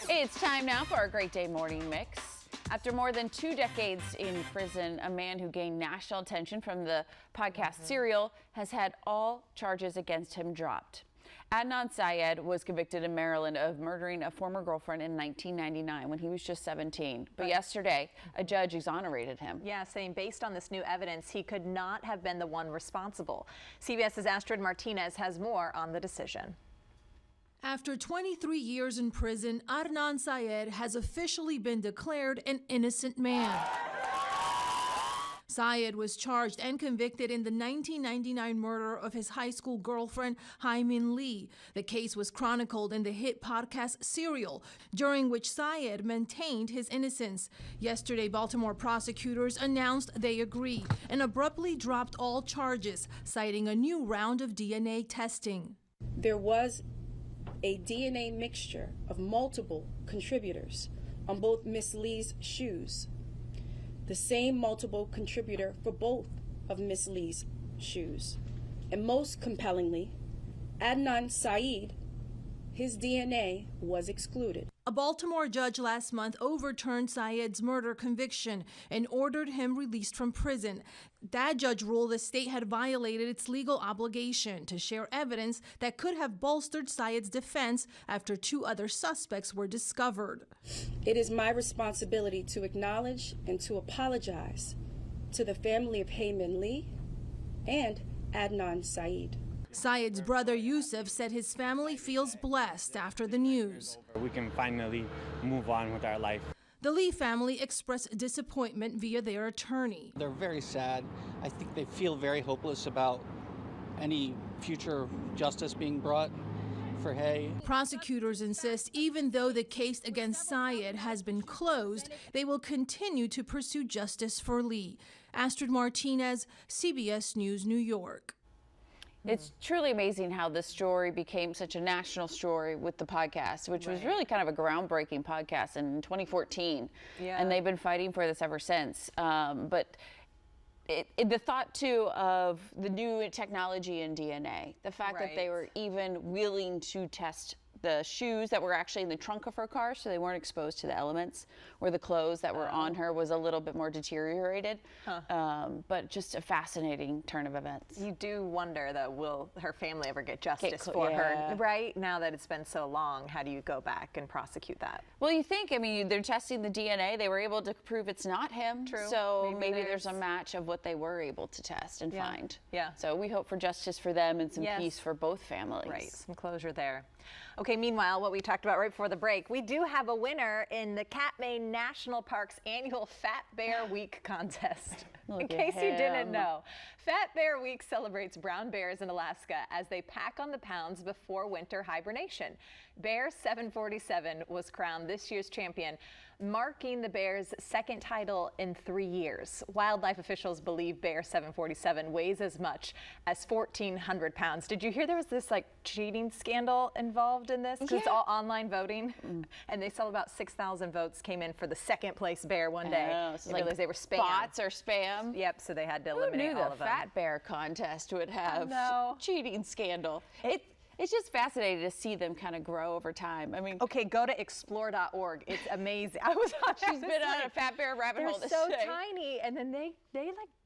It's time now for our Great Day Morning Mix. After more than 2 decades in prison, a man who gained national attention from the podcast Serial has had all charges against him dropped. Adnan Syed was convicted in Maryland of murdering a former girlfriend in 1999 when he was just 17. But yesterday, a judge exonerated him. Yeah, saying based on this new evidence, he could not have been the one responsible. CBS's Astrid Martinez has more on the decision. After 23 years in prison, Adnan Syed has officially been declared an innocent man. Syed was charged and convicted in the 1999 murder of his high school girlfriend, Min Lee. The case was chronicled in the hit podcast Serial, during which Syed maintained his innocence. Yesterday, Baltimore prosecutors announced they agree and abruptly dropped all charges, citing a new round of DNA testing. There was a DNA mixture of multiple contributors on both Miss Lee's shoes. The same multiple contributor for both of Miss Lee's shoes. And most compellingly, Adnan Syed, his DNA was excluded. A Baltimore judge last month overturned Syed's murder conviction and ordered him released from prison. That judge ruled the state had violated its legal obligation to share evidence that could have bolstered Syed's defense after 2 other suspects were discovered. It is my responsibility to acknowledge and to apologize to the family of Min Lee and Adnan Syed. Syed's brother Yusuf said his family feels blessed after the news. We can finally move on with our life. The Lee family expressed disappointment via their attorney. They're very sad. I think they feel very hopeless about any future justice being brought for Hay. Prosecutors insist even though the case against Syed has been closed, they will continue to pursue justice for Lee. Astrid Martinez, CBS News, New York. It's truly amazing how this story became such a national story with the podcast, which was really kind of a groundbreaking podcast in 2014. Yeah. And they've been fighting for this ever since. But the thought, too, of the new technology in DNA, the fact that they were even willing to test the shoes that were actually in the trunk of her car so they weren't exposed to the elements, or the clothes that were on her was a little bit more deteriorated. But just a fascinating turn of events. You do wonder, though, will her family ever get justice for her? Right? Now that it's been so long, how do you go back and prosecute that? Well, you think, I mean, they're testing the DNA. They were able to prove it's not him. True. So maybe there's a match of what they were able to test and find. Yeah. So we hope for justice for them and some peace for both families. Right. Some closure there. Okay, meanwhile, what we talked about right before the break, we do have a winner in the Katmai National Park's annual Fat Bear Week contest. In case you didn't know, Fat Bear Week celebrates brown bears in Alaska as they pack on the pounds before winter hibernation. Bear 747 was crowned this year's champion, marking the bear's second title in 3 years. Wildlife officials believe Bear 747 weighs as much as 1,400 pounds. Did you hear there was this cheating scandal involved in this? Because it's all online voting, and they saw about 6,000 votes came in for the second place bear one day. So they realized they were spam. Bots or spam. Yep, so they had to eliminate all of them. The Fat Bear contest would have cheating scandal. It's just fascinating to see them kind of grow over time. I mean, okay, go to explore.org. It's amazing. I was on. She's been on a Fat Bear rabbit hole. They're so tiny, and then they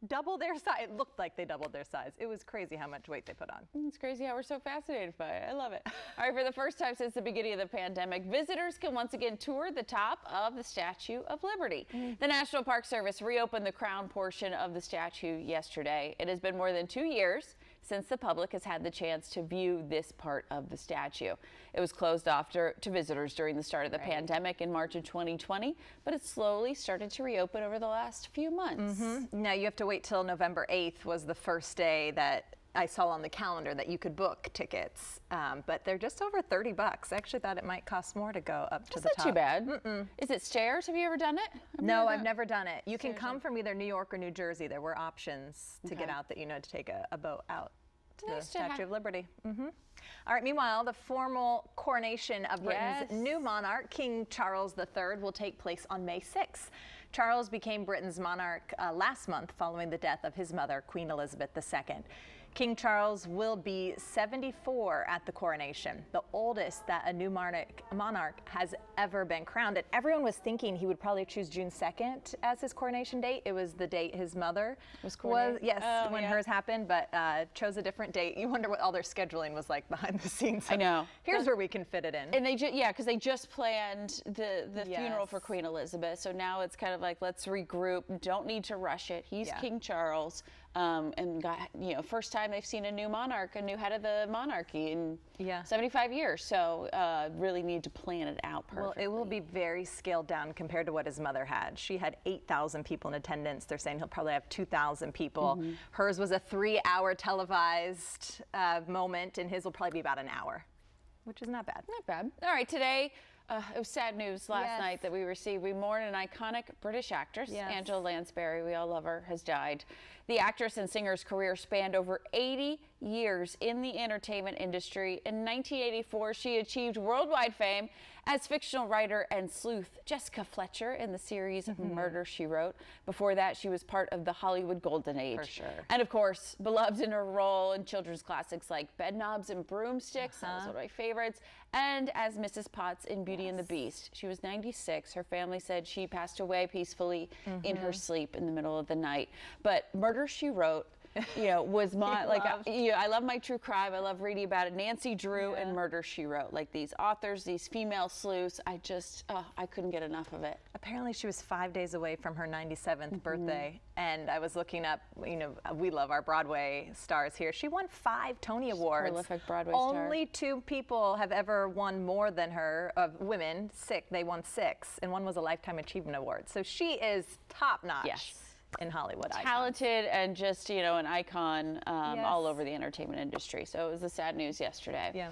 double their size. It looked like they doubled their size. It was crazy how much weight they put on. It's crazy how we're so fascinated by it. I love it. All right, for the first time since the beginning of the pandemic, visitors can once again tour the top of the Statue of Liberty. The National Park Service reopened the crown portion of the statue yesterday. It has been more than 2 years since the public has had the chance to view this part of the statue. It was closed off to visitors during the start of the pandemic in March of 2020, but it slowly started to reopen over the last few months. Now you have to wait till November 8th was the first day that I saw on the calendar that you could book tickets, but they're just over $30. I actually thought it might cost more to go up to the top. That's not too bad. Is it stairs? Have you ever done it? No, I've never done it. You can come from either New York or New Jersey. There were options to get out that to take a boat out to the Statue of Liberty. All right, meanwhile, the formal coronation of Britain's new monarch, King Charles III, will take place on May 6th. Charles became Britain's monarch last month following the death of his mother, Queen Elizabeth II. King Charles will be 74 at the coronation, the oldest that a new monarch has ever been crowned. And everyone was thinking he would probably choose June 2nd as his coronation date. It was the date his mother was when hers happened, but chose a different date. You wonder what all their scheduling was like behind the scenes. I know. Here's where we can fit it in. And they because they just planned the funeral for Queen Elizabeth. So now it's kind of like, let's regroup. Don't need to rush it. He's King Charles. And got, first time they've seen a new monarch, a new head of the monarchy in 75 years. So really need to plan it out perfectly. Well, it will be very scaled down compared to what his mother had. She had 8,000 people in attendance. They're saying he'll probably have 2,000 people. Hers was a 3-hour televised moment, and his will probably be about an hour, which is not bad. Not bad. All right, today, it was sad news last night that we received. We mourn an iconic British actress, Angela Lansbury. We all love her, has died. The actress and singer's career spanned over 80 years in the entertainment industry. In 1984, she achieved worldwide fame as fictional writer and sleuth Jessica Fletcher in the series Murder, She Wrote. Before that, she was part of the Hollywood Golden Age. For sure. And of course, beloved in her role in children's classics like Bedknobs and Broomsticks, that was one of my favorites, and as Mrs. Potts in Beauty and the Beast. She was 96. Her family said she passed away peacefully in her sleep in the middle of the night. But Murder, She Wrote, was my, I love my true crime. I love reading about it. Nancy Drew and Murder, She Wrote. Like these authors, these female sleuths, I just, I couldn't get enough of it. Apparently she was 5 days away from her 97th birthday. And I was looking up, we love our Broadway stars here. She won 5 Tony Awards. Prolific Broadway star. Only 2 people have ever won more than her, of women, 6. They won 6, and one was a Lifetime Achievement Award. So she is top notch. In Hollywood. Talented and just, an icon all over the entertainment industry. So it was the sad news yesterday.